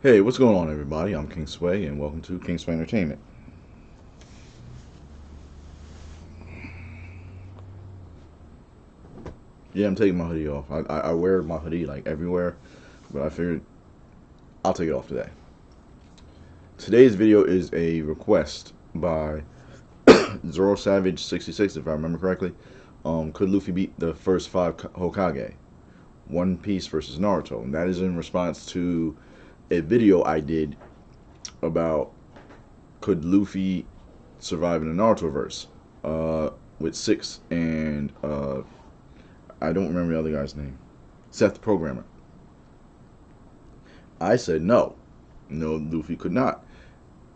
Hey, what's going on, everybody? I'm King Sway, and welcome to King Sway Entertainment. Yeah, I'm taking my hoodie off. I wear my hoodie like everywhere, but I figured I'll take it off today. Today's video is a request by Zoro Savage 66, if I remember correctly. Could Luffy beat the first five Hokage? One Piece versus Naruto, and that is in response to a video I did about could Luffy survive in the Naruto verse with Six and I don't remember the other guy's name. Seth the Programmer. I said no. No, Luffy could not.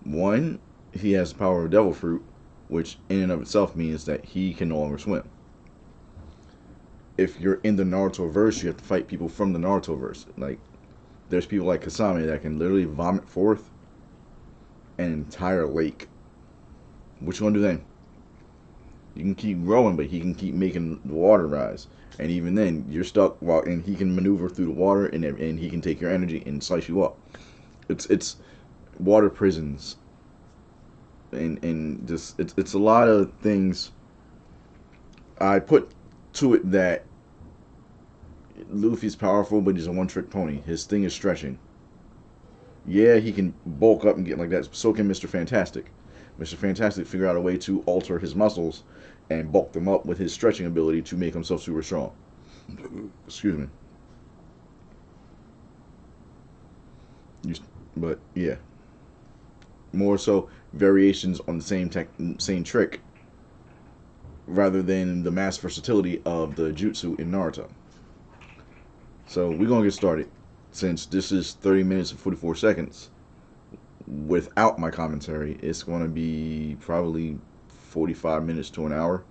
One, he has the power of Devil Fruit, which in and of itself means that he can no longer swim. If you're in the Naruto verse, you have to fight people from the Naruto verse. Like, there's people like Kasame that can literally vomit forth an entire lake. What you gonna do then? You can keep growing, but he can keep making the water rise. And even then, you're stuck while and he can maneuver through the water and he can take your energy and slice you up. It's water prisons and just it's a lot of things. I put to it that Luffy's powerful, but he's a one-trick pony. His thing is stretching. Yeah, he can bulk up and get like that. So can Mr. Fantastic. Mr. Fantastic figured out a way to alter his muscles and bulk them up with his stretching ability to make himself super strong. Excuse me. But yeah, more so variations on the same trick rather than the mass versatility of the jutsu in Naruto. So we're gonna get started. Since this is 30 minutes and 44 seconds, without my commentary, it's gonna be probably 45 minutes to an hour.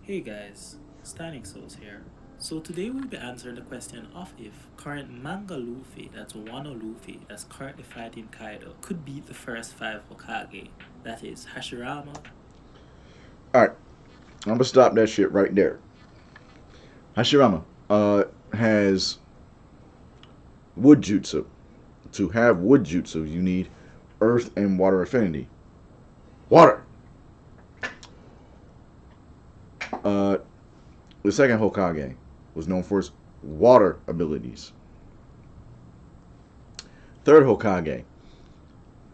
Hey guys, Static Souls here. So today we'll be answering the question of if current manga Luffy, that's Wano Luffy, that's currently fighting Kaido, could beat the first five Hokage, that is Hashirama. Alright, I'm gonna stop that shit right there. Hashirama has wood jutsu. To have wood jutsu, you need earth and water affinity. Water! Uh, the second Hokage was known for his water abilities. Third Hokage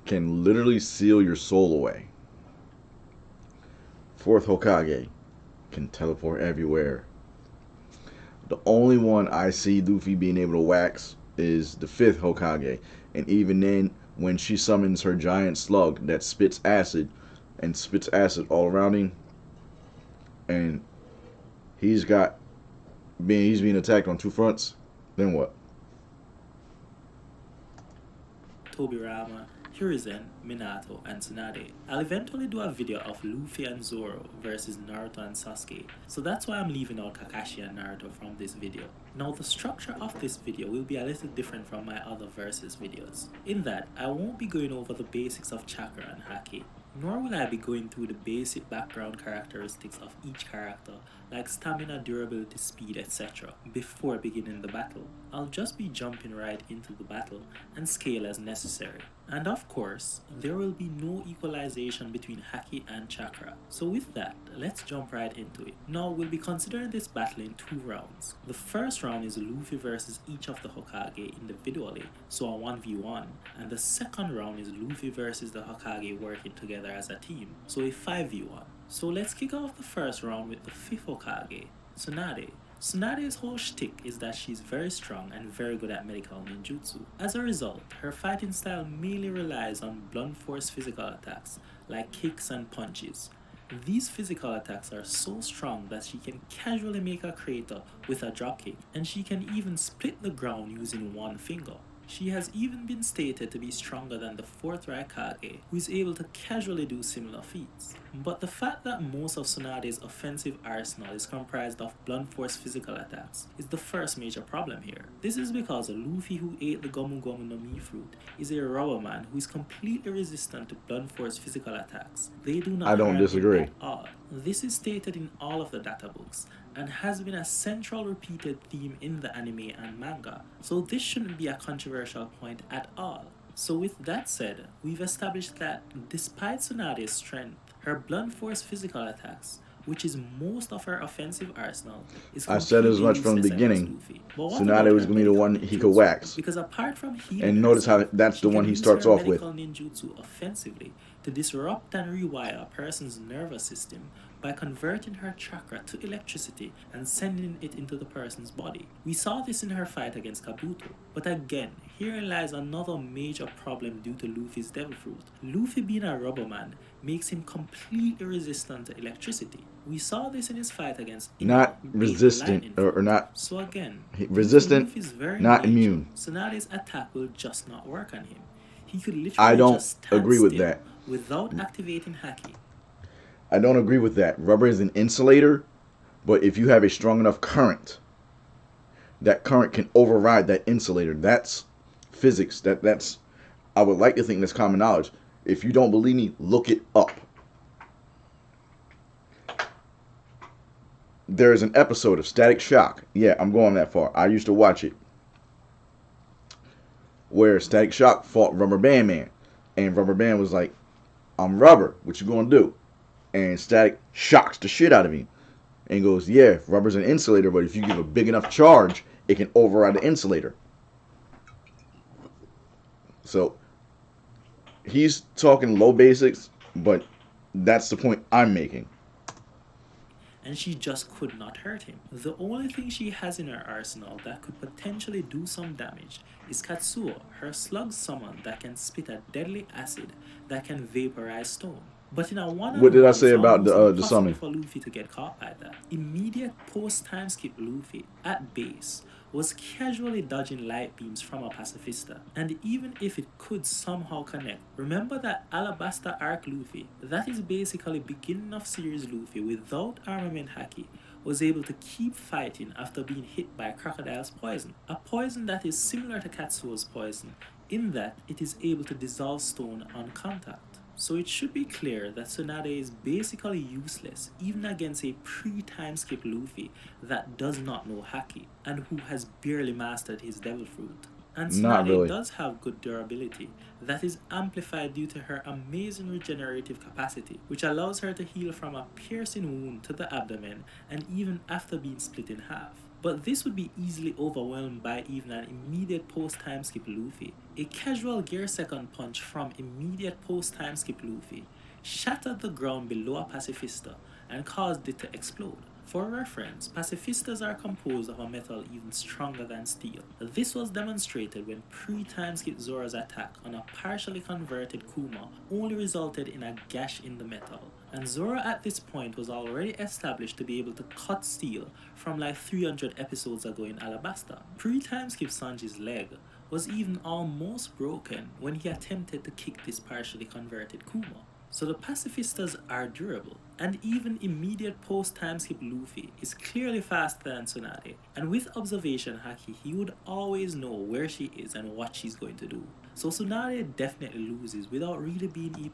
can literally seal your soul away. Fourth Hokage can teleport everywhere. The only one I see Luffy being able to wax is the fifth Hokage. And even then, when she summons her giant slug that spits acid and spits acid all around him, and he's being attacked on two fronts, then what? Tobirama, Hiruzen, Minato, and Tsunade. I'll eventually do a video of Luffy and Zoro versus Naruto and Sasuke, so that's why I'm leaving out Kakashi and Naruto from this video. Now the structure of this video will be a little different from my other versus videos, in that I won't be going over the basics of chakra and haki, nor will I be going through the basic background characteristics of each character, like stamina, durability, speed, etc., before beginning the battle. I'll just be jumping right into the battle and scale as necessary. And of course, there will be no equalization between haki and chakra. So with that, let's jump right into it. Now we'll be considering this battle in two rounds. The first round is Luffy versus each of the Hokage individually, so a 1v1, and the second round is Luffy versus the Hokage working together as a team, so a 5v1. So let's kick off the first round with the fifth Hokage, Tsunade. Tsunade's whole shtick is that she's very strong and very good at medical ninjutsu. As a result, her fighting style mainly relies on blunt force physical attacks, like kicks and punches. These physical attacks are so strong that she can casually make a crater with a dropkick, and she can even split the ground using one finger. She has even been stated to be stronger than the 4th Raikage, who is able to casually do similar feats. But the fact that most of Tsunade's offensive arsenal is comprised of blunt force physical attacks is the first major problem here. This is because Luffy, who ate the Gomu Gomu no Mi fruit, is a rubber man who is completely resistant to blunt force physical attacks. They do not I don't harm him disagree. at all. This is stated in all of the data books, and has been a central repeated theme in the anime and manga, so this shouldn't be a controversial point at all. So, with that said, we've established that despite Tsunade's strength, her blunt force physical attacks, which is most of her offensive arsenal, is I said as completely much from the useless against beginning. Luffy. But what about Tsunade was her going to be the medical one he could ninjutsu? wax. Because apart from healing And notice how herself, that's she the one can he use starts her off with. medical ninjutsu offensively to disrupt and rewire a person's nervous system by converting her chakra to electricity and sending it into the person's body. We saw this in her fight against Kabuto, but again, herein lies another major problem due to Luffy's devil fruit. Luffy being a rubber man makes him completely resistant to electricity. We saw this in his fight against Ino, Not who ate the resistant, lightning or fruit. not So again, resistant, Luffy's very not nature, immune. Tsunade's attack will just not work on him. He could I literally don't just stand agree with still that. without activating Haki. I don't agree with that. Rubber is an insulator, but if you have a strong enough current, that current can override that insulator. That's physics. That's I would like to think that's common knowledge. If you don't believe me, look it up. There is an episode of Static Shock. Yeah, I'm going that far. I used to watch it. Where Static Shock fought Rubber Band Man. And Rubber Band was like, I'm rubber. What you gonna do? And Static shocks the shit out of him. And goes, yeah, rubber's an insulator, but if you give a big enough charge, it can override the insulator. So, he's talking low basics, but that's the point I'm making. And she just could not hurt him. The only thing she has in her arsenal that could potentially do some damage is Katsuo, her slug summon that can spit a deadly acid that can vaporize stone. But in a What did I one-on-one, say it's about almost the impossible summon? for Luffy to get caught by that. Immediate post-time skip Luffy, at base, was casually dodging light beams from a pacifista, and even if it could somehow connect, remember that Alabasta arc Luffy, that is basically beginning of series Luffy without armament haki, was able to keep fighting after being hit by Crocodile's poison, a poison that is similar to Katsuo's poison, in that it is able to dissolve stone on contact. So it should be clear that Tsunade is basically useless even against a pre-time skip Luffy that does not know Haki and who has barely mastered his devil fruit. And Not Tsunade really. does have good durability that is amplified due to her amazing regenerative capacity, which allows her to heal from a piercing wound to the abdomen and even after being split in half. But this would be easily overwhelmed by even an immediate post-time skip Luffy. A casual gear second punch from immediate post-time skip Luffy shattered the ground below a pacifista and caused it to explode. For reference, pacifistas are composed of a metal even stronger than steel. This was demonstrated when pre-time skip Zora's attack on a partially converted Kuma only resulted in a gash in the metal. And Zora at this point was already established to be able to cut steel from like 300 episodes ago in Alabasta. Pre-time skip Sanji's leg was even almost broken when he attempted to kick this partially converted Kuma. So the pacifistas are durable, and even immediate post-time skip Luffy is clearly faster than Tsunade, and with observation haki he would always know where she is and what she's going to do. So Tsunade definitely loses without really being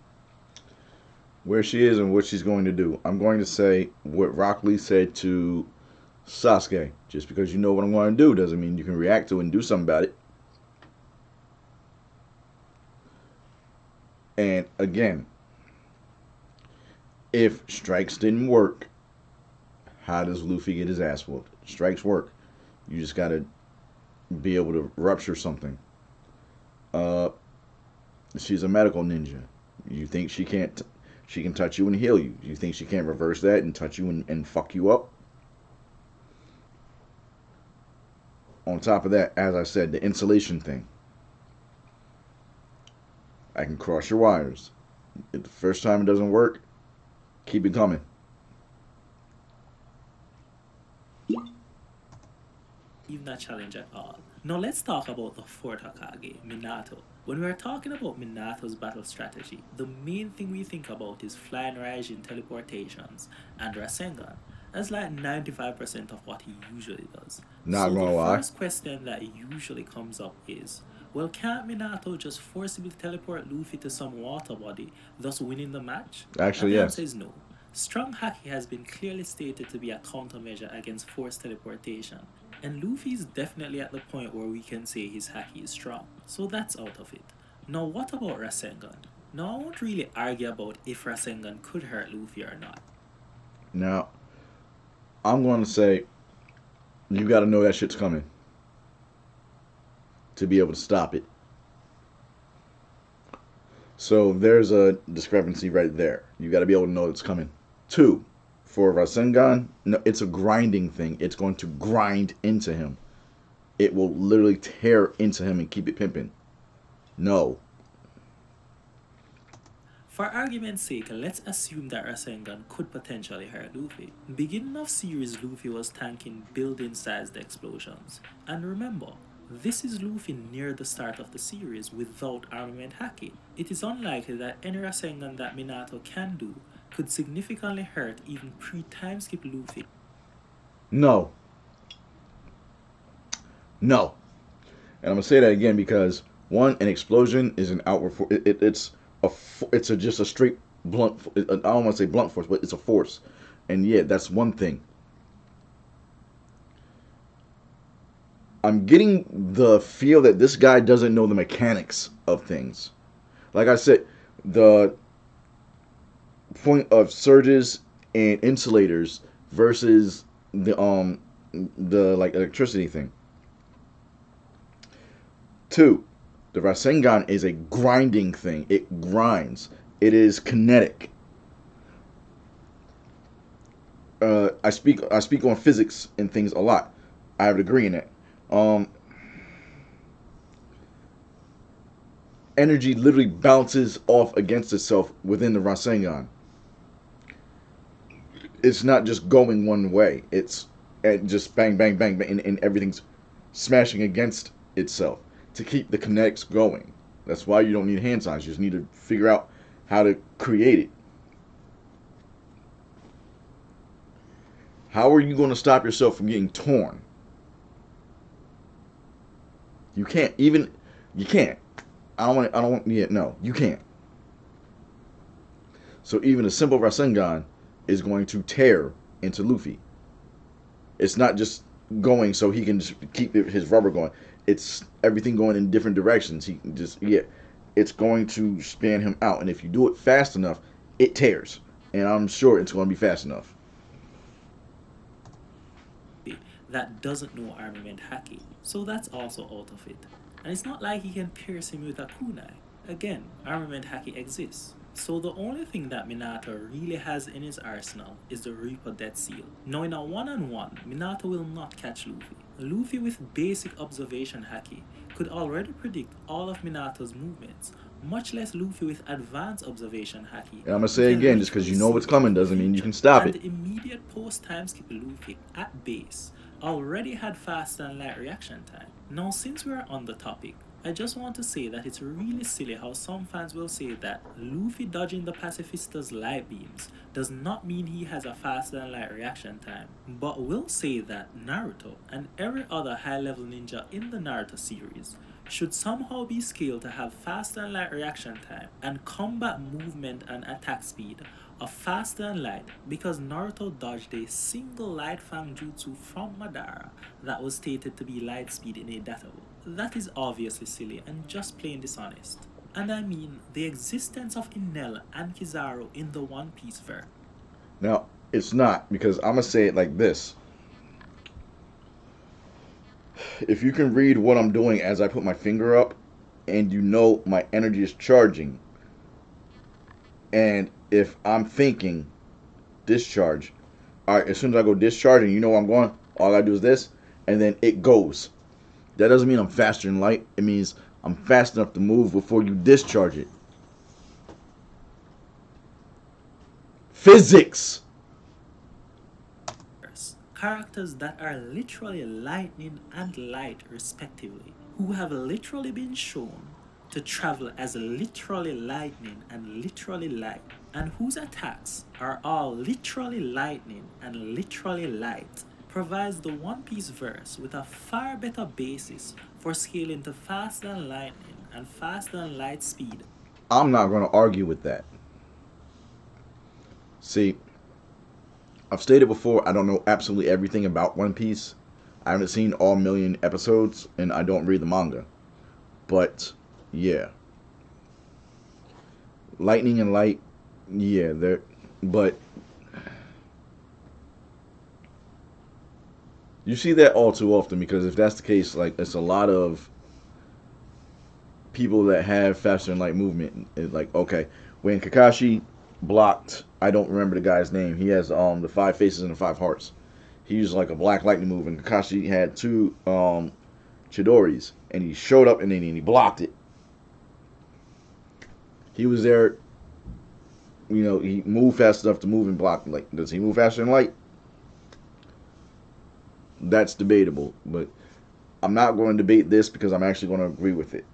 Where she is and what she's going to do. I'm going to say what Rock Lee said to Sasuke. Just because you know what I'm going to do doesn't mean you can react to it and do something about it. And again, if strikes didn't work, how does Luffy get his ass whooped? Strikes work. You just gotta be able to rupture something. Uh, she's a medical ninja. You think she can't? She can touch you and heal you. You think she can't reverse that and touch you and fuck you up? On top of that, as I said, the insulation thing. I can cross your wires. If the first time it doesn't work, keep it coming. even a challenge at all. Now let's talk about the fourth Hokage, Minato. When we're talking about Minato's battle strategy, the main thing we think about is flying Raijin teleportations and Rasengan. That's like 95% of what he usually does. Not so gonna the lie. first question that usually comes up is, well, can't Minato just forcibly teleport Luffy to some water body, thus winning the match? Actually, And the yes. answer is no. Strong haki has been clearly stated to be a countermeasure against forced teleportation, and Luffy is definitely at the point where we can say his haki is strong, so that's out of it. Now what about Rasengan? Now I won't really argue about if Rasengan could hurt Luffy or not. Now, I'm going to say you got to know that shit's coming to be able to stop it. So there's a discrepancy right there. You got to be able to know it's coming. Two, for Rasengan, no, it's a grinding thing. It's going to grind into him. It will literally tear into him and keep it pimping. No. For argument's sake, let's assume that Rasengan could potentially hurt Luffy. Beginning of series, Luffy was tanking building-sized explosions. And remember, this is Luffy near the start of the series without armament haki. It is unlikely that any Rasengan that Minato can do could significantly hurt even pre-timeskip Luffy. No. No. And I'm going to say that again because, one, an explosion is an outward force. It's just a straight blunt. I don't want to say blunt force, but it's a force. And yeah, that's one thing. I'm getting the feel that this guy doesn't know the mechanics of things. Like I said, the point of surges and insulators versus the like electricity thing. Two, the Rasengan is a grinding thing. It grinds. It is kinetic. I speak on physics and things a lot. I have a degree in it. Energy literally bounces off against itself within the Rasengan. It's not just going one way. It's just bang, bang, bang, bang, and everything's smashing against itself to keep the kinetics going. That's why you don't need hand signs. You just need to figure out how to create it. How are you going to stop yourself from getting torn? You can't. You can't. No, you can't. So even a simple Rasengan is going to tear into Luffy. It's not just going so he can just keep his rubber going. It's everything going in different directions. He can just, it's going to span him out. And if you do it fast enough, it tears. And I'm sure it's going to be fast enough. That doesn't know armament haki, so that's also out of it. And it's not like he can pierce him with a kunai. Again, armament haki exists. So the only thing that Minato really has in his arsenal is the Reaper Death Seal. Now in a one-on-one, Minato will not catch Luffy. Luffy with basic observation haki could already predict all of Minato's movements, much less Luffy with advanced observation haki. And I'm going to say again, just because you know what's coming doesn't mean you can stop it. And immediate post-time skip Luffy at base already had fast and light reaction time. Now since we're on the topic, I just want to say that it's really silly how some fans will say that Luffy dodging the Pacifista's light beams does not mean he has a fast and light reaction time, but will say that Naruto and every other high-level ninja in the Naruto series should somehow be scaled to have fast and light reaction time and combat movement and attack speed of faster and light because Naruto dodged a single light fang jutsu from Madara that was stated to be light speed in a data book. That is obviously silly and just plain dishonest. And I mean the existence of Enel and Kizaru in the One Piece verse. Now, it's not, because I'm going to say it like this. If you can read what I'm doing as I put my finger up, and you know my energy is charging, and if I'm thinking discharge, all right, as soon as I go discharging, you know where I'm going? All I do is this, and then it goes. That doesn't mean I'm faster than light. It means I'm fast enough to move before you discharge it. Physics! Characters that are literally lightning and light respectively, who have literally been shown to travel as literally lightning and literally light, and whose attacks are all literally lightning and literally light, provides the One Piece verse with a far better basis for scaling to fast and lightning and fast and light speed. I'm not going to argue with that. See, I've stated before, I don't know absolutely everything about One Piece. I haven't seen all million episodes, and I don't read the manga. But yeah, Lightning and Light, yeah, they're. But you see that all too often because if that's the case, like it's a lot of people that have faster than light movement. It's like okay, when Kakashi blocked, I don't remember the guy's name. He has the five faces and the five hearts. He used like a black lightning move, and Kakashi had two Chidori's, and he showed up and then he blocked it. He was there, you know. He moved fast enough to move and block. Like, does he move faster than light? That's debatable, but I'm not going to debate this because I'm actually going to agree with it.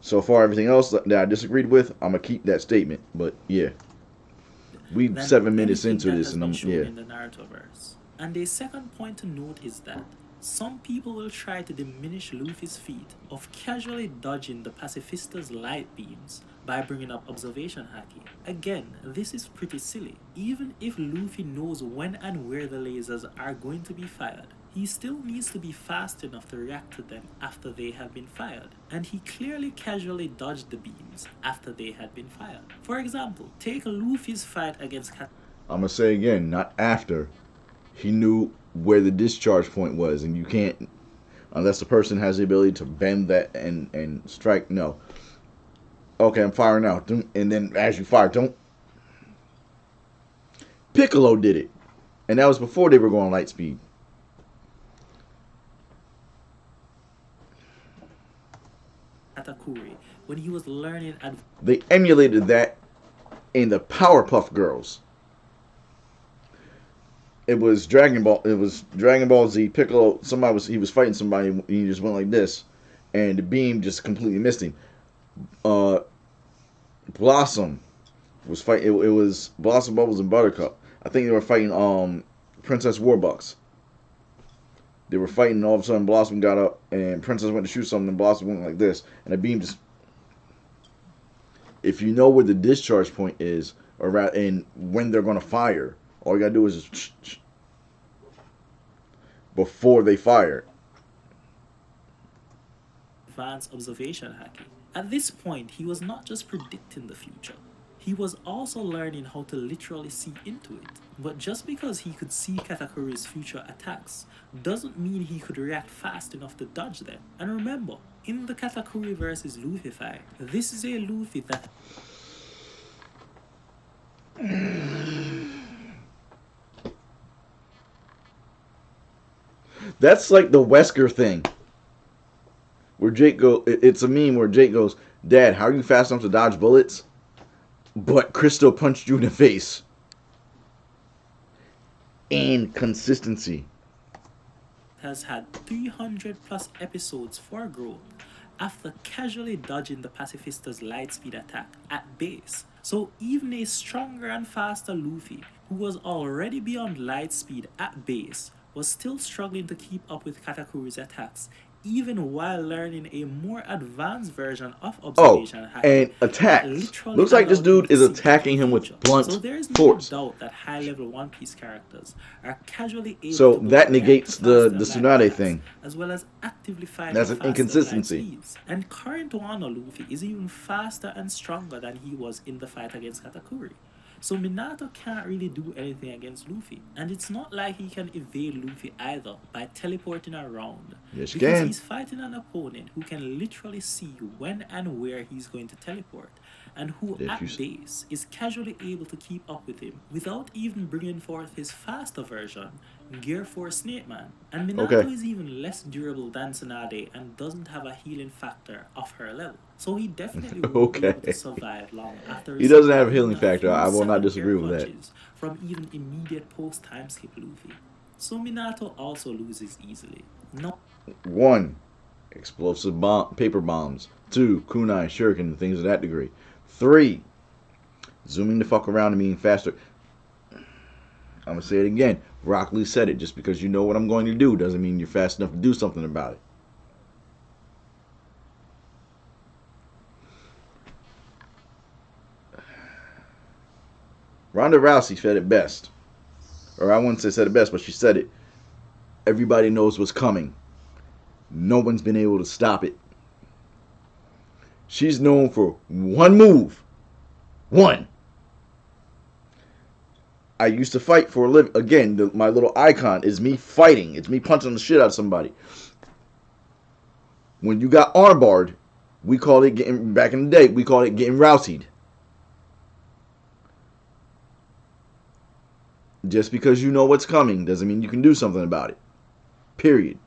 So far, everything else that I disagreed with, I'm gonna keep that statement. But yeah, we Than 7 minutes anything into that this, has and been I'm shown yeah. in the Narutoverse. And a second point to note is that some people will try to diminish Luffy's feat of casually dodging the pacifista's light beams by bringing up observation haki. Again, this is pretty silly. Even if Luffy knows when and where the lasers are going to be fired, he still needs to be fast enough to react to them after they have been fired, and he clearly casually dodged the beams after they had been fired. For example, take Luffy's fight against I'm gonna say again, not after. He knew where the discharge point was, and you can't unless the person has the ability to bend that and strike. No. Okay, I'm firing now, and then as you fire, don't. Piccolo did it, and that was before they were going light speed. Katakuri when he was learning They emulated that in the Powerpuff Girls. It was Dragon Ball. It was Dragon Ball Z. Piccolo. He was fighting somebody. And he just went like this, and the beam just completely missed him. Uh, Blossom was fighting. It was Blossom, Bubbles, and Buttercup. I think they were fighting Princess Warbucks. They were fighting, and all of a sudden Blossom got up, and Princess went to shoot something, and Blossom went like this, and the beam just. If you know where the discharge point is, and when they're gonna fire, all you gotta do is just before they fire. advanced observation hacking. At this point, he was not just predicting the future, he was also learning how to literally see into it. But just because he could see Katakuri's future attacks doesn't mean he could react fast enough to dodge them. And remember, in the Katakuri versus Luffy fight, this is a Luffy that That's like the Wesker thing. Where Jake it's a meme where Jake goes, "Dad, how are you fast enough to dodge bullets?" But Crystal punched you in the face. And consistency. has had 300 plus episodes for growth after casually dodging the pacifista's lightspeed attack at base. So even a stronger and faster Luffy, who was already beyond lightspeed at base, was still struggling to keep up with Katakuri's attacks, even while learning a more advanced version of Oh, observation hacking and that attacks. literally Looks like this allowed him dude to is see into the attacking him with future. So blunt there is no force. doubt that high-level One Piece characters are casually able So to both that react to negates the faster light Tsunade attacks, thing. as well as actively fighting That's an faster light inconsistency. speeds. And current Wano Luffy is even faster and stronger than he was in the fight against Katakuri. So Minato can't really do anything against Luffy. And it's not like he can evade Luffy either by teleporting around. Yes, you Because can. he's fighting an opponent who can literally see when and where he's going to teleport, and who at base is casually able to keep up with him without even bringing forth his faster version, Gear 4 Snake Man. And Minato is even less durable than Tsunade and doesn't have a healing factor of her level. So he definitely won't be able to survive long after He doesn't have a healing factor. I will not disagree with that. From even immediate post time skip Luffy. So Minato also loses easily. No. 1. Explosive paper bombs. 2. Kunai, shuriken, things of that degree. 3. Zooming the fuck around and being faster. I'm gonna say it again. Rock Lee said it. Just because you know what I'm going to do doesn't mean you're fast enough to do something about it. Ronda Rousey said it best. Or I wouldn't say said it best, but she said it. Everybody knows what's coming. No one's been able to stop it. She's known for one move. One. I used to fight for a living. Again, my little icon is me fighting. It's me punching the shit out of somebody. When you got armbarred, we called it getting, back in the day, we called it getting rouseyed. Just because you know what's coming doesn't mean you can do something about it. Period.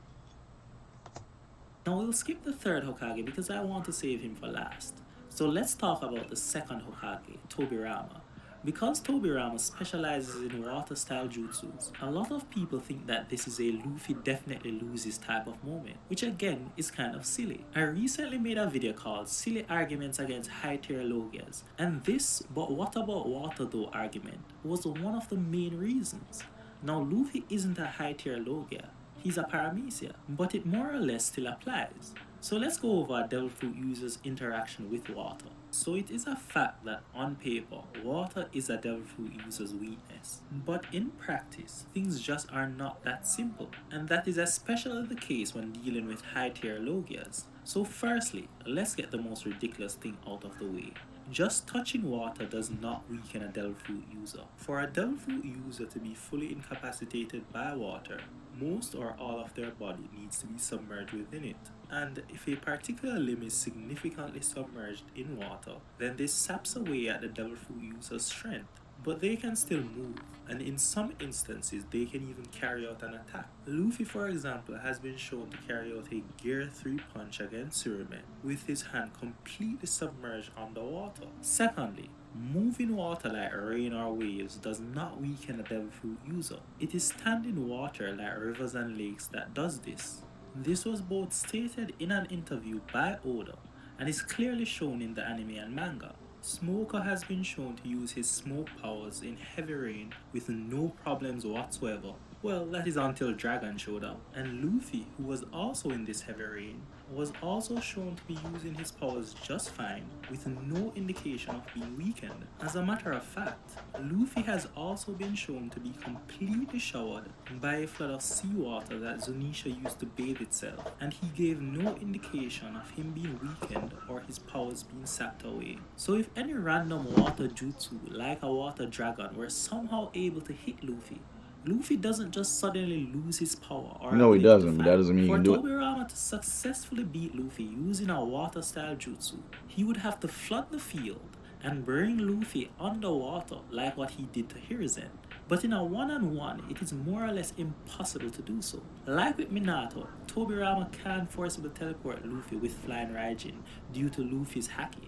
Now we'll skip the third Hokage because I want to save him for last. So let's talk about the second Hokage, Tobirama. Because Tobirama specializes in water-style jutsus, a lot of people think that this is a Luffy definitely loses type of moment, which again is kind of silly. I recently made a video called Silly Arguments Against High Tier Logias, and this "but what about water though" argument was one of the main reasons. Now Luffy isn't a high tier Logia, he's a Paramecia, but it more or less still applies. So let's go over a Devil Fruit user's interaction with water. So it is a fact that on paper, water is a Devil Fruit user's weakness. But in practice, things just are not that simple. And that is especially the case when dealing with high tier Logias. So firstly, let's get the most ridiculous thing out of the way. Just touching water does not weaken a Devil Fruit user. For a Devil Fruit user to be fully incapacitated by water, most or all of their body needs to be submerged within it. And if a particular limb is significantly submerged in water, then this saps away at the Devil Fruit user's strength. But they can still move, and in some instances they can even carry out an attack. Luffy, for example, has been shown to carry out a Gear 3 punch against Surume with his hand completely submerged underwater. Secondly, moving water like rain or waves does not weaken a Devil Fruit user. It is standing water like rivers and lakes that does this. This was both stated in an interview by Oda and is clearly shown in the anime and manga. Smoker has been shown to use his smoke powers in heavy rain with no problems whatsoever. Well, that is until Dragon showed up. And Luffy, who was also in this heavy rain, was also shown to be using his powers just fine, with no indication of being weakened. As a matter of fact, Luffy has also been shown to be completely showered by a flood of seawater that Zunisha used to bathe itself, and he gave no indication of him being weakened or his powers being sapped away. So if any random water jutsu like a water dragon were somehow able to hit Luffy, Luffy doesn't just suddenly lose his power or No, he doesn't, but that doesn't mean he for can do it. Tobirama to successfully beat Luffy using a water style jutsu, he would have to flood the field and bring Luffy underwater like what he did to Hiruzen. But in a one-on-one, it is more or less impossible to do so. Like with Minato, Tobirama can't forcibly teleport Luffy with Flying Raijin due to Luffy's haki.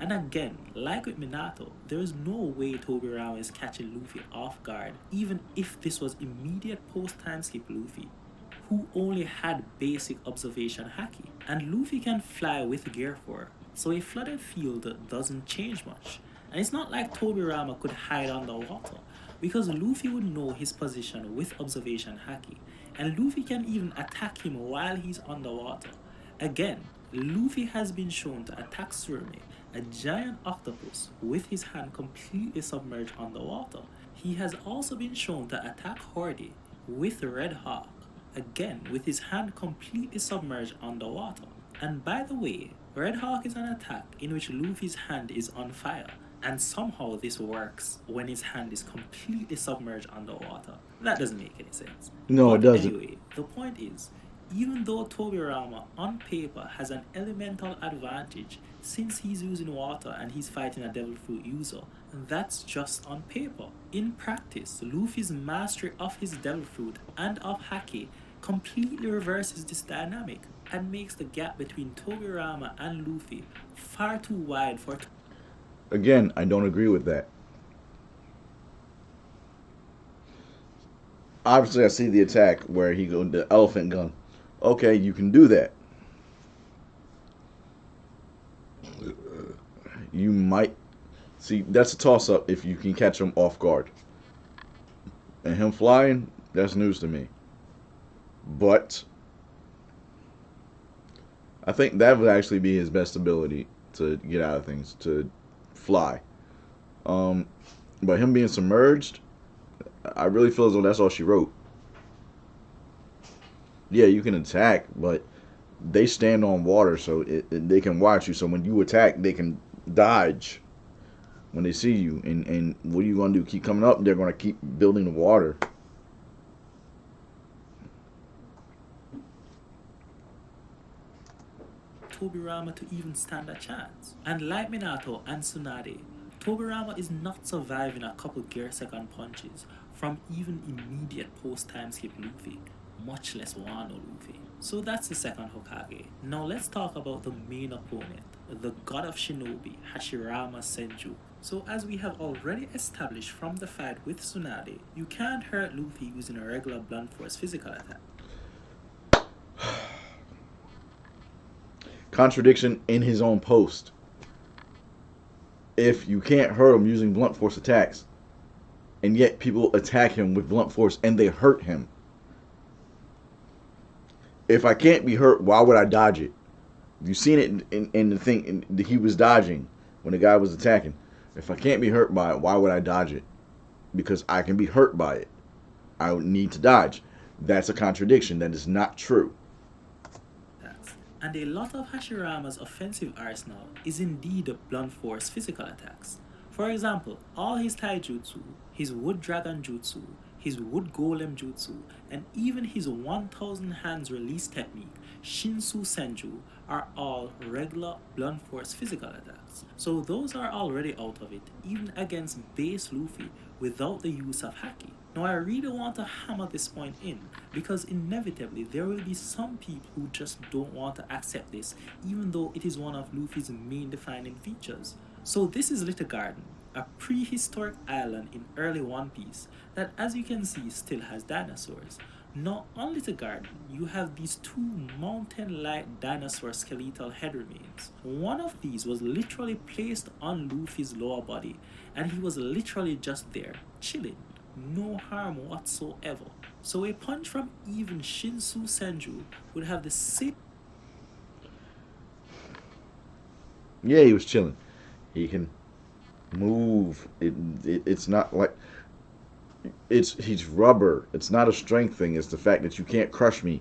And again, like with Minato, there is no way Tobirama is catching Luffy off guard, even if this was immediate post-time skip Luffy, who only had basic observation haki. And Luffy can fly with Gear 4, so a flooded field doesn't change much. And it's not like Tobirama could hide underwater, because Luffy would know his position with observation haki, and Luffy can even attack him while he's underwater. Again, Luffy has been shown to attack Tsurame, a giant octopus, with his hand completely submerged underwater. He has also been shown to attack Horde with Red Hawk, again with his hand completely submerged underwater. And by the way, Red Hawk is an attack in which Luffy's hand is on fire, and somehow this works when his hand is completely submerged underwater. That doesn't make any sense. No, but it doesn't. Anyway, the point is, even though Tobirama on paper has an elemental advantage since he's using water and he's fighting a Devil Fruit user, that's just on paper. In practice, Luffy's mastery of his Devil Fruit and of Haki completely reverses this dynamic and makes the gap between Tobirama and Luffy far too wide for... Again, I don't agree with that. Obviously, I see the attack where he goes the elephant gun. Okay, you can do that. You might see that's a toss-up if you can catch him off guard. And him flying, that's news to me. But I think that would actually be his best ability to get out of things, to fly. But him being submerged, I really feel as though that's all she wrote. Yeah, you can attack, but they stand on water, so they can watch you. So when you attack, they can dodge when they see you. And what are you going to do? Keep coming up? They're going to keep building the water. Tobirama to even stand a chance. And like Minato and Tsunade, Tobirama is not surviving a couple gear second punches from even immediate post time skip Luffy, much less Wano Luffy. So that's the second Hokage. Now let's talk about the main opponent, the god of shinobi, Hashirama Senju. So as we have already established from the fight with Tsunade, you can't hurt Luffy using a regular blunt force physical attack. Contradiction in his own post. If you can't hurt him using blunt force attacks, and yet people attack him with blunt force and they hurt him. If I can't be hurt, why would I dodge it? You've seen it in the thing he was dodging when the guy was attacking. If I can't be hurt by it, why would I dodge it? Because I can be hurt by it. I would need to dodge. That's a contradiction. That is not true. And a lot of Hashirama's offensive arsenal is indeed blunt force physical attacks. For example, all his taijutsu, his wood dragon jutsu, his wood golem jutsu, and even his 1000 hands release technique, Shinsu Senju, are all regular blunt force physical attacks. So those are already out of it, even against base Luffy without the use of Haki. Now I really want to hammer this point in, because inevitably there will be some people who just don't want to accept this, even though it is one of Luffy's main defining features. So this is Little Garden, a prehistoric island in early One Piece that, as you can see, still has dinosaurs. Now on Little Garden, you have these two mountain-like dinosaur skeletal head remains. One of these was literally placed on Luffy's lower body, and he was literally just there, chilling. No harm whatsoever. So a punch from even Shinsu Senju would have the same. Yeah, he was chilling. He can move. It's not like he's rubber. It's not a strength thing. It's the fact that you can't crush me.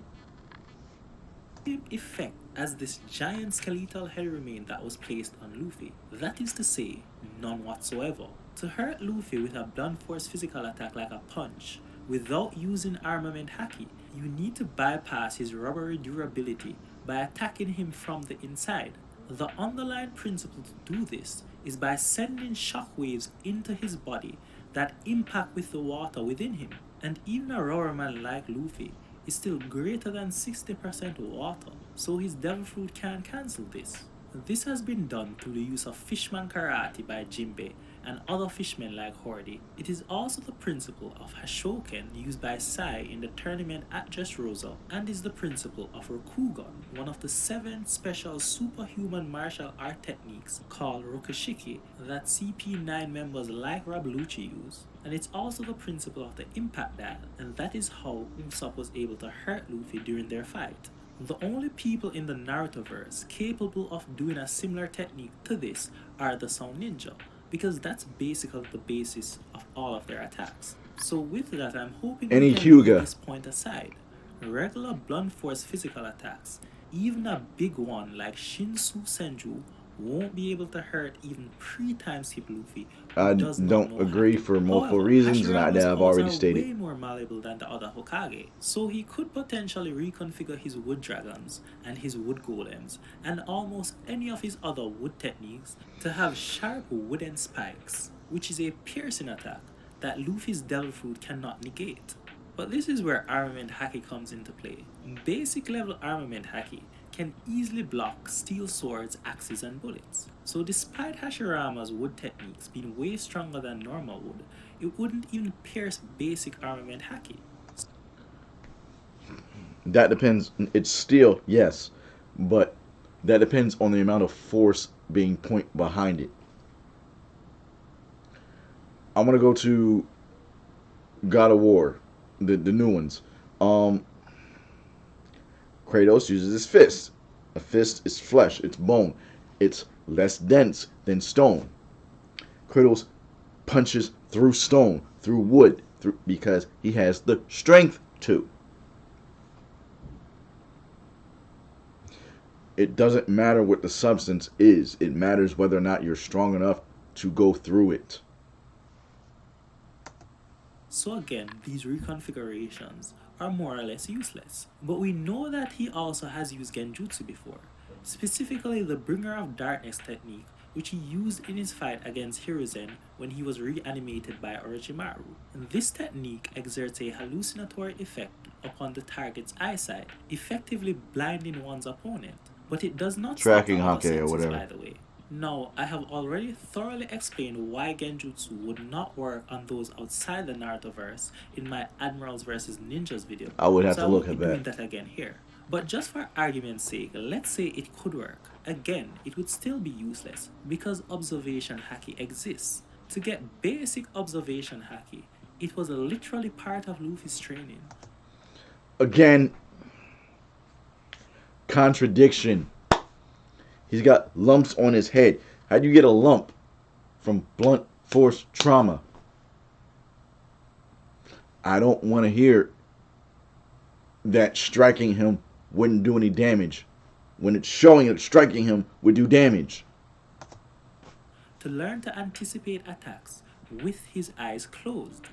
Effect as this giant skeletal head remain that was placed on Luffy. That is to say, none whatsoever. To hurt Luffy with a blunt force physical attack like a punch, without using armament haki, you need to bypass his rubbery durability by attacking him from the inside. The underlying principle to do this is by sending shockwaves into his body that impact with the water within him. And even a rubberman like Luffy is still greater than 60% water, so his devil fruit can't cancel this. This has been done through the use of fishman karate by Jinbei and other fishmen like Hordy. It is also the principle of Hashoken used by Sai in the tournament at Dressrosa, and is the principle of Rokugan, one of the 7 special superhuman martial art techniques called Rokushiki that CP9 members like Rob Lucci use. And it's also the principle of the impact dial, and that is how Usopp was able to hurt Luffy during their fight. The only people in the Narutoverse capable of doing a similar technique to this are the Sound Ninja, because that's basically the basis of all of their attacks. So with that, I'm hoping we can leave this point aside. Regular blunt force physical attacks, even a big one like Shinsu Senju, won't be able to hurt even 3 times skip Luffy. I don't agree for multiple reasons, and I've already stated. Way more malleable than the other Hokage, so he could potentially reconfigure his wood dragons and his wood golems and almost any of his other wood techniques to have sharp wooden spikes, which is a piercing attack that Luffy's devil fruit cannot negate. But this is where armament haki comes into play. Basic level armament haki can easily block steel swords, axes, and bullets. So despite Hashirama's wood techniques being way stronger than normal wood, it wouldn't even pierce basic armament haki. That depends. It's steel, yes, but that depends on the amount of force being point behind it. I want to go to God of War, the new ones. Kratos uses his fist. A fist is flesh, it's bone. It's less dense than stone. Kratos punches through stone, through wood, because he has the strength to. It doesn't matter what the substance is. It matters whether or not you're strong enough to go through it. So again, these reconfigurations are more or less useless. But we know that he also has used genjutsu before, specifically the Bringer of Darkness technique, which he used in his fight against Hiruzen when he was reanimated by Orochimaru. And this technique exerts a hallucinatory effect upon the target's eyesight, effectively blinding one's opponent. But it does not Tracking stop the Hokage or senses, whatever. by the way. Now, I have already thoroughly explained why Genjutsu would not work on those outside the Narutoverse in my Admirals vs. Ninjas video, I would have so to I look won't be at doing that. that again here. But just for argument's sake, let's say it could work. Again, it would still be useless because observation haki exists. To get basic observation haki, it was literally part of Luffy's training. Again, contradiction. He's got lumps on his head. How do you get a lump from blunt force trauma? I don't want to hear that striking him wouldn't do any damage when it's showing that striking him would do damage. To learn to anticipate attacks with his eyes closed,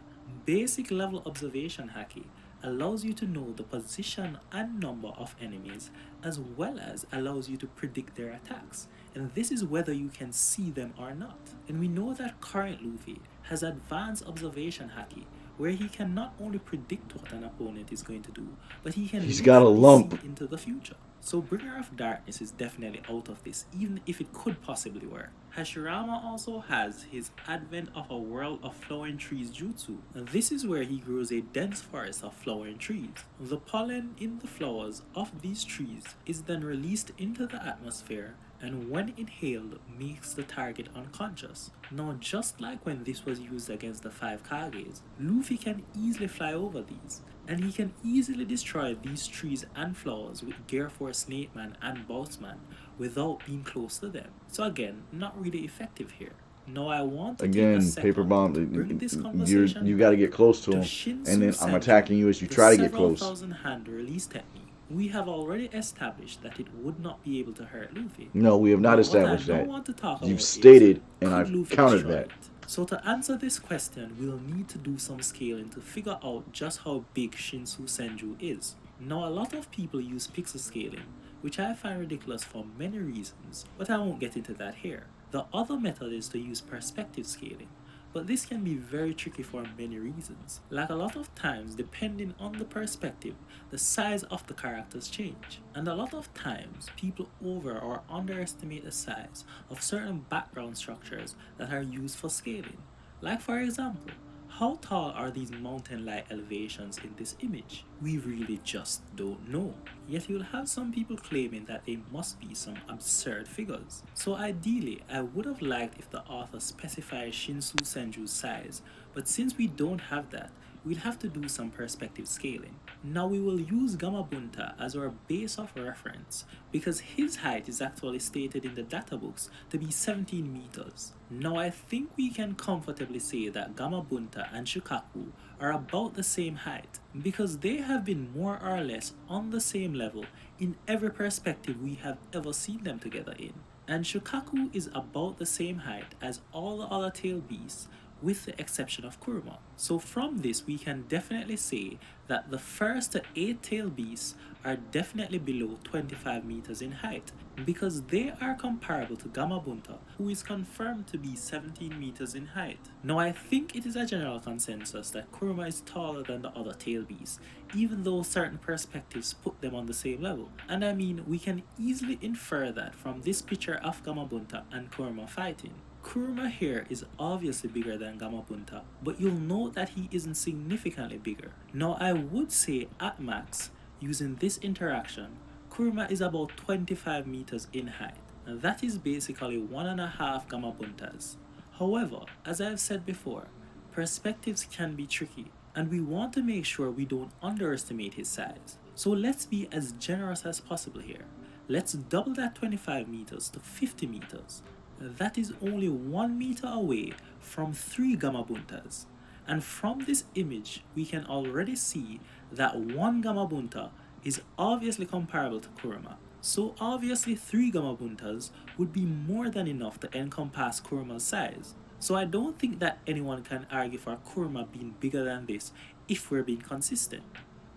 basic level observation haki allows you to know the position and number of enemies as well as allows you to predict their attacks. And this is whether you can see them or not. And we know that current Luffy has advanced observation haki where he can not only predict what an opponent is going to do, but he can He's got a lump see into the future. So Bringer of Darkness is definitely out of this, even if it could possibly work. Hashirama also has his Advent of a World of Flowering Trees jutsu, and this is where he grows a dense forest of flowering trees. The pollen in the flowers of these trees is then released into the atmosphere and when inhaled makes the target unconscious. Now just like when this was used against the 5 Kages, Luffy can easily fly over these, and he can easily destroy these trees and flowers with Gear Force Snake Man and Bossman without being close to them. So again, not really effective here. Now I want to take a second paper bomb. to bring this conversation You got to get close to him, Shinsu and then I'm Senju, attacking you as you the try to get several close. thousand hand release technique. We have already established that it would not be able to hurt Luffy. No, we have not But established what I that. don't want to talk You've about stated, is, and could I've Luffy countered destroy that. it? So to answer this question, we'll need to do some scaling to figure out just how big Shinsu Senju is. Now a lot of people use pixel scaling, which I find ridiculous for many reasons, but I won't get into that here. The other method is to use perspective scaling, but this can be very tricky for many reasons. Like a lot of times, depending on the perspective, the size of the characters change. And a lot of times, people over or underestimate the size of certain background structures that are used for scaling. Like for example, how tall are these mountain-like elevations in this image? We really just don't know. Yet you'll have some people claiming that they must be some absurd figures. So ideally, I would have liked if the author specified Shinsu Senju's size, but since we don't have that, we'll have to do some perspective scaling. Now we will use Gamabunta as our base of reference because his height is actually stated in the data books to be 17 meters. Now I think we can comfortably say that Gamabunta and Shukaku are about the same height because they have been more or less on the same level in every perspective we have ever seen them together in. And Shukaku is about the same height as all the other tail beasts with the exception of Kuruma. So from this we can definitely say that the first 8 tail beasts are definitely below 25 meters in height because they are comparable to Gamabunta, who is confirmed to be 17 meters in height. Now I think it is a general consensus that Kuruma is taller than the other tail beasts, even though certain perspectives put them on the same level. And I mean, we can easily infer that from this picture of Gamabunta and Kuruma fighting. Kuruma here is obviously bigger than Gamabunta, but you'll note that he isn't significantly bigger. Now I would say at max, using this interaction, Kuruma is about 25 meters in height, and that is basically 1.5 Gamabuntas. However, as I have said before, perspectives can be tricky, and we want to make sure we don't underestimate his size. So let's be as generous as possible here. Let's double that 25 meters to 50 meters. that is only 1 meter away from 3 Gamabuntas. And from this image, we can already see that 1 Gamabunta is obviously comparable to Kurama. So obviously 3 Gamabuntas would be more than enough to encompass Kurama's size. So I don't think that anyone can argue for Kurama being bigger than this if we're being consistent.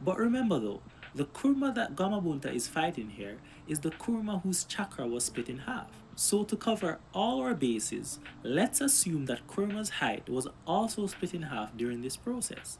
But remember though, the Kurama that Gamabunta is fighting here is the Kurama whose chakra was split in half. So to cover all our bases, let's assume that Kurama's height was also split in half during this process.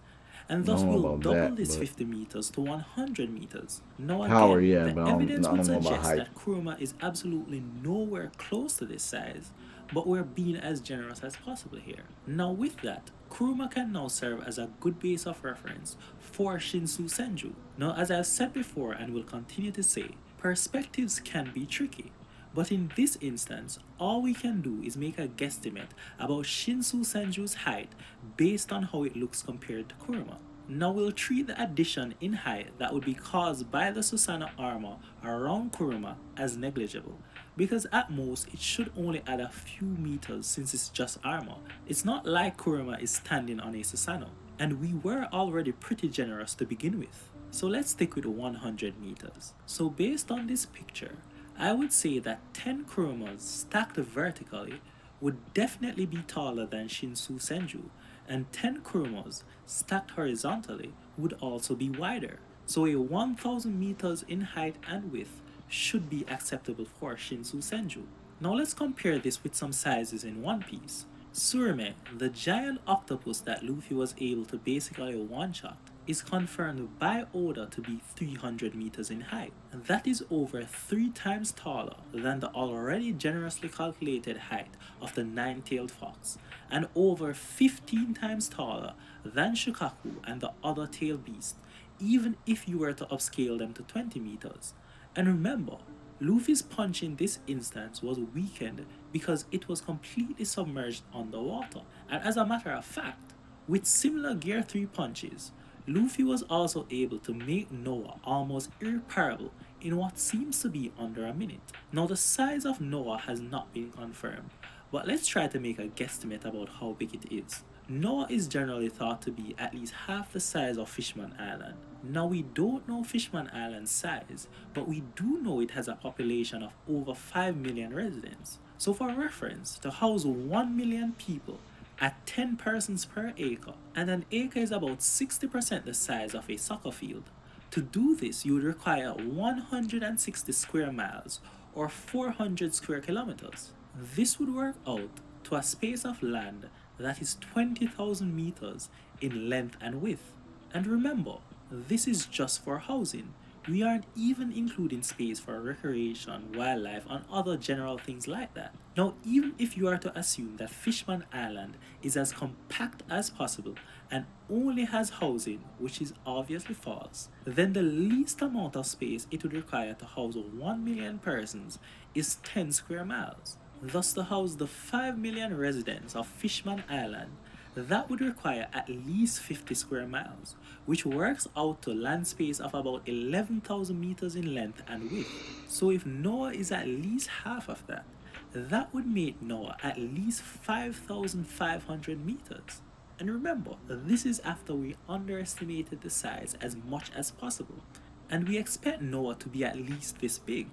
And I thus don't know we'll about double that, this but 50 meters to 100 meters. Now power, again, yeah, the but evidence I would don't know about suggest height. that Kurama is absolutely nowhere close to this size, but we're being as generous as possible here. Now with that, Kurama can now serve as a good base of reference for Shinsu Senju. Now as I've said before and will continue to say, perspectives can be tricky. But in this instance, all we can do is make a guesstimate about Shinsu Senju's height based on how it looks compared to Kurama. Now we'll treat the addition in height that would be caused by the Susanoo armor around Kurama as negligible, because at most it should only add a few meters since it's just armor. It's not like Kurama is standing on a Susanoo, and we were already pretty generous to begin with. So let's stick with 100 meters. So based on this picture, I would say that 10 Kurumas stacked vertically would definitely be taller than Shinsu Senju, and 10 Kurumas stacked horizontally would also be wider. So a 1000 meters in height and width should be acceptable for Shinsu Senju. Now let's compare this with some sizes in One Piece. Surime, the giant octopus that Luffy was able to basically one-shot, is confirmed by Oda to be 300 meters in height. That is over 3 times taller than the already generously calculated height of the nine-tailed fox, and over 15 times taller than Shukaku and the other tail beast, even if you were to upscale them to 20 meters. And remember, Luffy's punch in this instance was weakened because it was completely submerged underwater. And as a matter of fact, with similar Gear 3 punches, Luffy was also able to make Noah almost irreparable in what seems to be under a minute. Now the size of Noah has not been confirmed, but let's try to make a guesstimate about how big it is. Noah is generally thought to be at least half the size of Fishman Island. Now we don't know Fishman Island's size, but we do know it has a population of over 5 million residents. So for reference, to house 1 million people at 10 persons per acre, and an acre is about 60% the size of a soccer field. To do this, you would require 160 square miles or 400 square kilometers. This would work out to a space of land that is 20,000 meters in length and width. And remember, this is just for housing. We aren't even including space for recreation, wildlife, and other general things like that. Now, even if you are to assume that Fishman Island is as compact as possible and only has housing, which is obviously false, then the least amount of space it would require to house 1 million persons is 10 square miles. Thus, to house the 5 million residents of Fishman Island, that would require at least 50 square miles, which works out to land space of about 11,000 meters in length and width. So if Noah is at least half of that, that would make Noah at least 5,500 meters. And remember, this is after we underestimated the size as much as possible. And we expect Noah to be at least this big,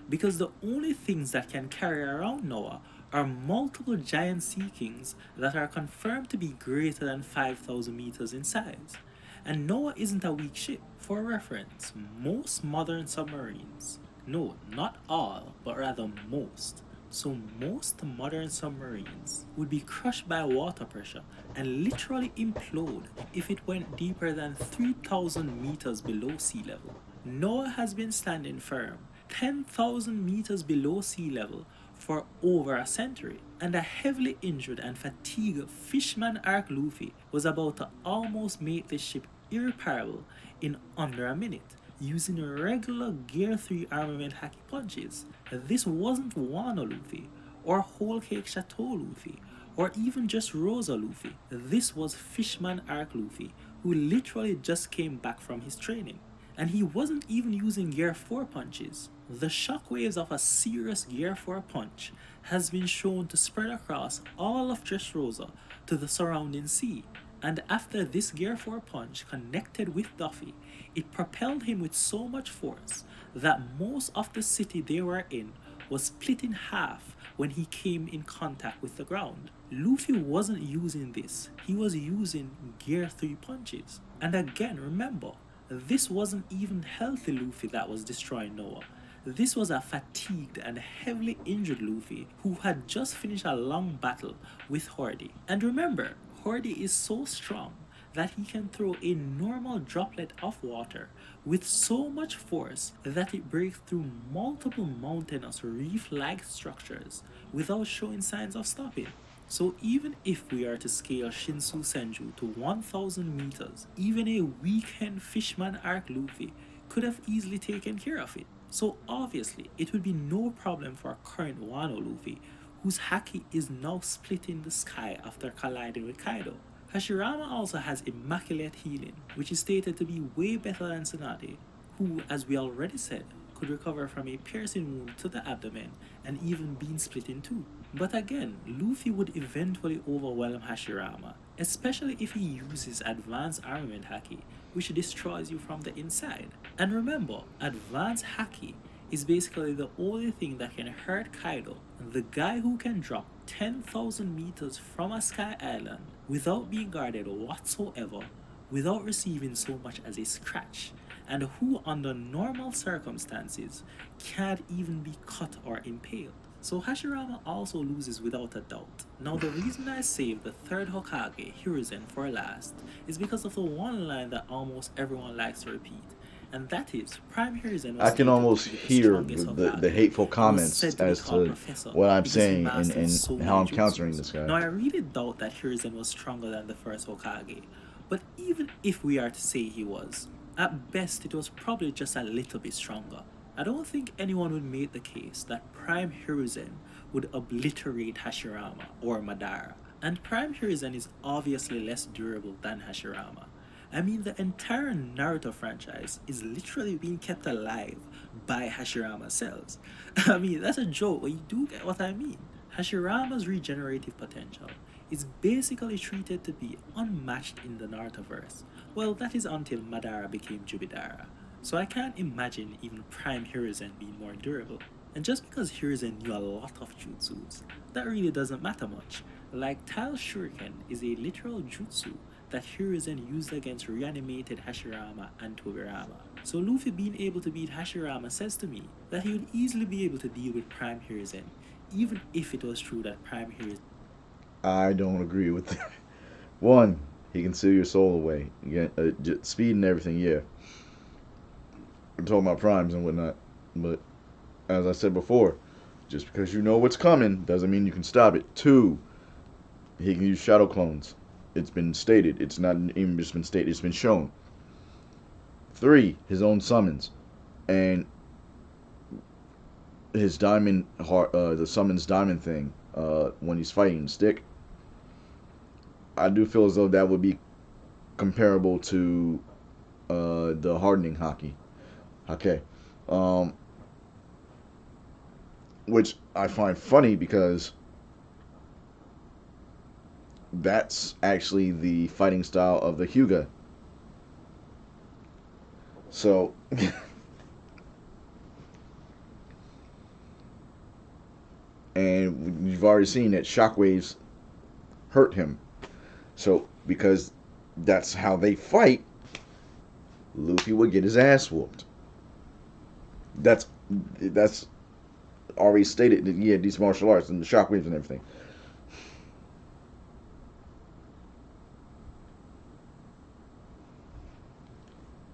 because the only things that can carry around Noah are multiple giant sea kings that are confirmed to be greater than 5,000 meters in size. And Noah isn't a weak ship. For reference, most modern submarines, no, not all, but rather most, so most modern submarines would be crushed by water pressure and literally implode if it went deeper than 3,000 meters below sea level. Noah has been standing firm 10,000 meters below sea level for over a century, and a heavily injured and fatigued Fishman Arc Luffy was about to almost make this ship irreparable in under a minute, using regular Gear 3 armament haki punches. This wasn't Wano Luffy, or Whole Cake Chateau Luffy, or even just Rosa Luffy. This was Fishman Arc Luffy, who literally just came back from his training. And he wasn't even using Gear 4 punches. The shockwaves of a serious Gear 4 punch has been shown to spread across all of Dressrosa to the surrounding sea. And after this Gear 4 punch connected with Luffy, it propelled him with so much force that most of the city they were in was split in half when he came in contact with the ground. Luffy wasn't using this, he was using Gear 3 punches. And again, remember, this wasn't even healthy Luffy that was destroying Noah. This was a fatigued and heavily injured Luffy who had just finished a long battle with Horde. And remember, Horde is so strong that he can throw a normal droplet of water with so much force that it breaks through multiple mountainous reef-like structures without showing signs of stopping. So even if we are to scale Shinsu Senju to 1000 meters, even a weekend Fishman Arc Luffy could have easily taken care of it. So obviously, it would be no problem for current Wano Luffy, whose haki is now splitting the sky after colliding with Kaido. Hashirama also has immaculate healing, which is stated to be way better than Tsunade, who, as we already said, could recover from a piercing wound to the abdomen and even being split in two. But again, Luffy would eventually overwhelm Hashirama, especially if he uses Advanced Armament Haki, which destroys you from the inside. And remember, Advanced Haki is basically the only thing that can hurt Kaido, the guy who can drop 10,000 meters from a sky island without being guarded whatsoever, without receiving so much as a scratch, and who under normal circumstances can't even be cut or impaled. So Hashirama also loses without a doubt. Now the reason I saved the third Hokage, Hiruzen, for last is because of the one line that almost everyone likes to repeat, and that is Prime Hiruzen was I can stated almost to be the hear strongest the Hokage. hateful He was comments said to be as called to Professor what I'm because he saying mastered and so how I'm many countering jutsus. this guy. Now I really doubt that Hiruzen was stronger than the first Hokage, but even if we are to say he was, at best it was probably just a little bit stronger. I don't think anyone would make the case that Prime Hiruzen would obliterate Hashirama or Madara. And Prime Hiruzen is obviously less durable than Hashirama. I mean, the entire Naruto franchise is literally being kept alive by Hashirama cells. I mean, that's a joke, but you do get what I mean. Hashirama's regenerative potential is basically treated to be unmatched in the Narutoverse. Well, that is until Madara became Jubidara. So I can't imagine even Prime Hiruzen being more durable. And just because Hiruzen knew a lot of jutsus, that really doesn't matter much. Like Tail Shuriken is a literal jutsu that Hiruzen used against reanimated Hashirama and Tobirama. So Luffy being able to beat Hashirama says to me that he would easily be able to deal with Prime Hiruzen, even if it was true that Prime Hiruzen... I don't agree with that. One, he can steal your soul away. Speed and everything, yeah. I'm talking about primes and whatnot. But as I said before, just because you know what's coming doesn't mean you can stop it. Two, he can use shadow clones. It's been stated. It's not even just been stated. It's been shown. Three, his own summons. And his diamond heart, the summons diamond thing, when he's fighting stick. I do feel as though that would be comparable to the hardening haki. Okay. Which I find funny because that's actually the fighting style of the Hyuga. So and you've already seen that shockwaves hurt him. So because that's how they fight, Luffy would get his ass whooped. That's already stated that yeah, these martial arts and the shockwaves and everything.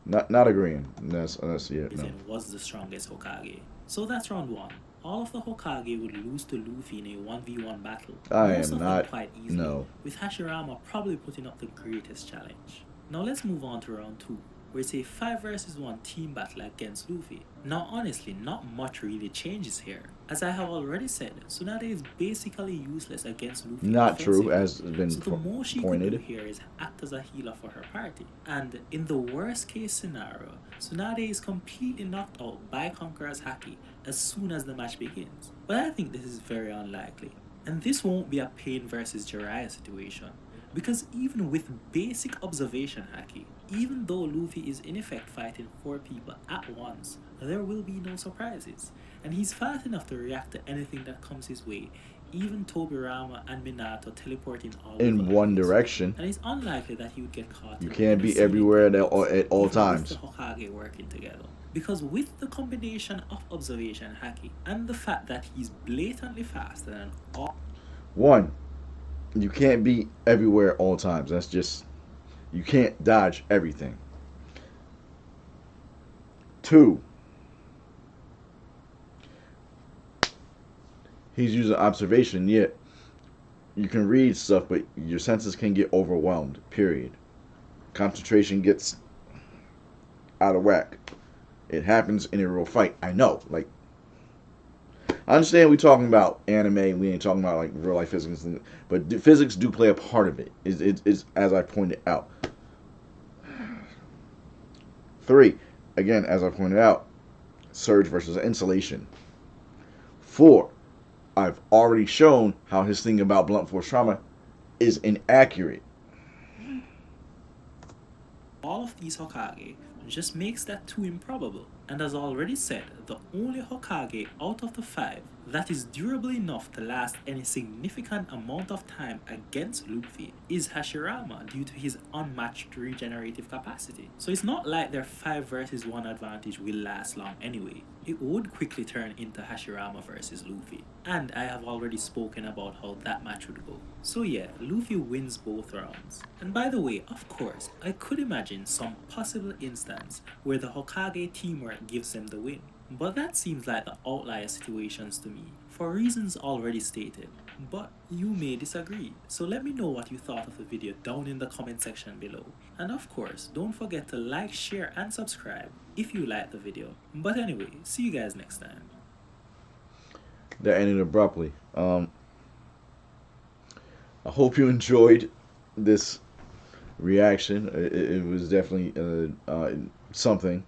Not agreeing. That's yeah. No. was the strongest Hokage. So that's round 1. All of the Hokage would lose to Luffy in a 1v1 battle. Most of them quite easily, with Hashirama probably putting up the greatest challenge. Now let's move on to round 2. where it's a 5 versus 1 team battle against Luffy. Now honestly, not much really changes here. As I have already said, Tsunade is basically useless against Luffy Not true, offensively, as has been so the most she could do pointed. here is act as a healer for her party. And in the worst case scenario, Tsunade is completely knocked out by Conqueror's Haki as soon as the match begins. But I think this is very unlikely. And this won't be a Pain versus Jiraiya situation, because even with basic observation haki, even though Luffy is in effect fighting 4 people at once, there will be no surprises. And he's fast enough to react to anything that comes his way, even Tobirama and Minato teleporting all over In the one place. direction. And it's unlikely that he would get caught You in can't any be silly everywhere at techniques, all even with times. the Hokage working together. Because with the combination of observation haki and the fact that he's blatantly faster than all One, you can't be everywhere all times. That's just, you can't dodge everything. Two, he's using observation, yet you can read stuff, but your senses can get overwhelmed, period. Concentration gets out of whack. It happens in a real fight. I know. Like, I understand we talking about anime, we ain't talking about like real life physics, but physics do play a part of it. It's as I pointed out. Three, again, as I pointed out, surge versus insulation. Four, I've already shown how his thing about blunt force trauma is inaccurate. of these Hokage just makes that too improbable. And as already said, the only Hokage out of the 5 that is durable enough to last any significant amount of time against Luffy is Hashirama due to his unmatched regenerative capacity. So it's not like their 5 versus 1 advantage will last long anyway. It would quickly turn into Hashirama versus Luffy. And I have already spoken about how that match would go. So yeah, Luffy wins both rounds. And by the way, of course, I could imagine some possible instance where the Hokage teamwork gives them the win. But that seems like the outlier situations to me, for reasons already stated. But you may disagree, so let me know what you thought of the video down in the comment section below. And of course, don't forget to like, share and subscribe if you liked the video. But anyway, see you guys next time. That ended abruptly. I hope you enjoyed this reaction. It was definitely something.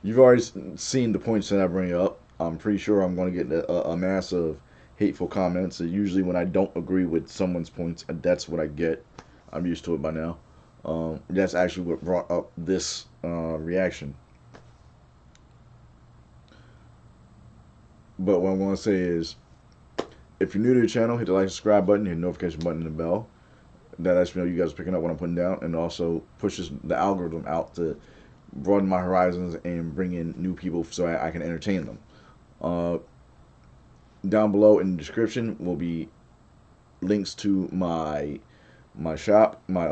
You've already seen the points that I bring up. I'm pretty sure I'm going to get a mass of hateful comments. Usually, when I don't agree with someone's points, that's what I get. I'm used to it by now. That's actually what brought up this reaction. But what I'm going to say is, if you're new to the channel, hit the like, subscribe button, hit the notification button, and the bell. That lets me know you guys are picking up what I'm putting down, and also pushes the algorithm out to broaden my horizons and bring in new people so I can entertain them. Down below in the description will be links to my shop, my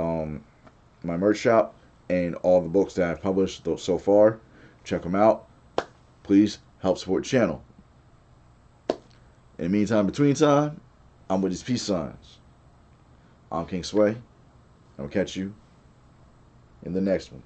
merch shop, and all the books that I've published so far. Check them out. Please help support the channel. In the meantime, between time, I'm with these peace signs. I'm King Sway. I'll catch you in the next one.